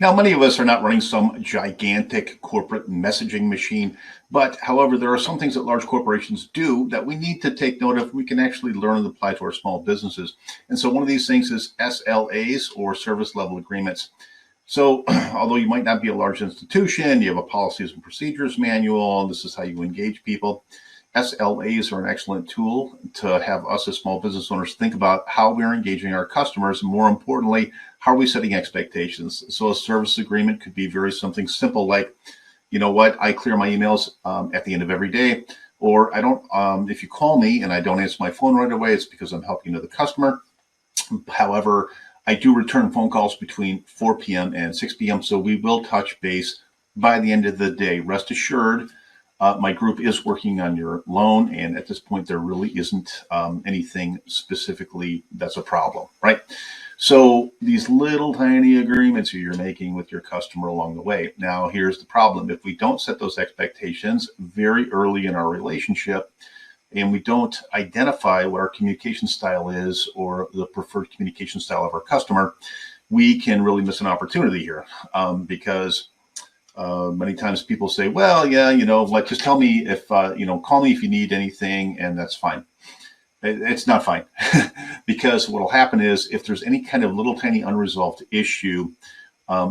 Now, many of us are not running some gigantic corporate messaging machine, but however, there are some things that large corporations do that we need to take note of. We can actually learn and apply to our small businesses. And so one of these things is SLAs, or service level agreements. So although you might not be a large institution, you have a policies and procedures manual, this is how you engage people. SLAs are an excellent tool to have us as small business owners think about how we're engaging our customers, and more importantly, how are we setting expectations. So a service agreement could be very something simple like, you know what, I clear my emails at the end of every day, or I don't, if you call me and I don't answer my phone right away, it's because I'm helping the customer. However, I do return phone calls between 4 p.m. and 6 p.m. So we will touch base by the end of the day. Rest assured, my group is working on your loan, and at this point, there really isn't anything specifically that's a problem, right? So these little tiny agreements you're making with your customer along the way. Now, here's the problem. If we don't set those expectations very early in our relationship, and we don't identify what our communication style is or the preferred communication style of our customer, we can really miss an opportunity here because many times people say, well, yeah, like just tell me if, call me if you need anything, and that's fine. It's not fine because what will happen is if there's any kind of little tiny unresolved issue,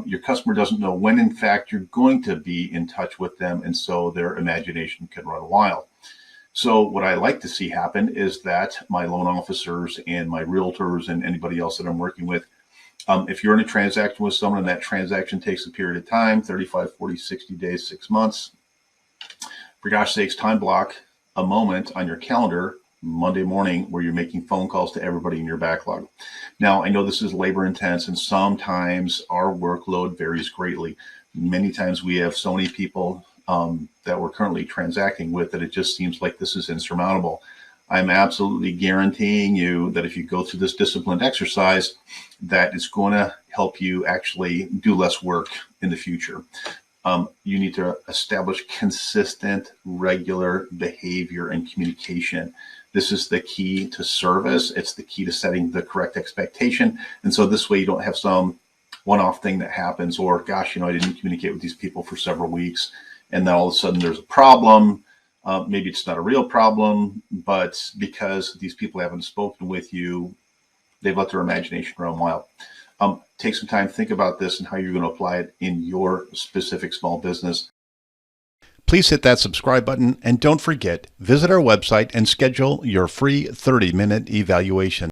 your customer doesn't know when, in fact, you're going to be in touch with them. And so their imagination can run wild. So what I like to see happen is that my loan officers and my realtors and anybody else that I'm working with, if you're in a transaction with someone and that transaction takes a period of time, 35, 40, 60 days, 6 months, for gosh sakes, time block a moment on your calendar Monday morning where you're making phone calls to everybody in your backlog. Now, I know this is labor intense and sometimes our workload varies greatly. Many times we have so many people that we're currently transacting with that it just seems like this is insurmountable. I'm absolutely guaranteeing you that if you go through this disciplined exercise, that it's going to help you actually do less work in the future. You need to establish consistent, regular behavior and communication. This is the key to service. It's the key to setting the correct expectation. And so this way you don't have some one-off thing that happens, or gosh, I didn't communicate with these people for several weeks, and then all of a sudden there's a problem. Maybe it's not a real problem, but because these people haven't spoken with you, they've let their imagination run wild. Take some time, think about this and how you're going to apply it in your specific small business. Please hit that subscribe button, and don't forget, visit our website and schedule your free 30-minute evaluation.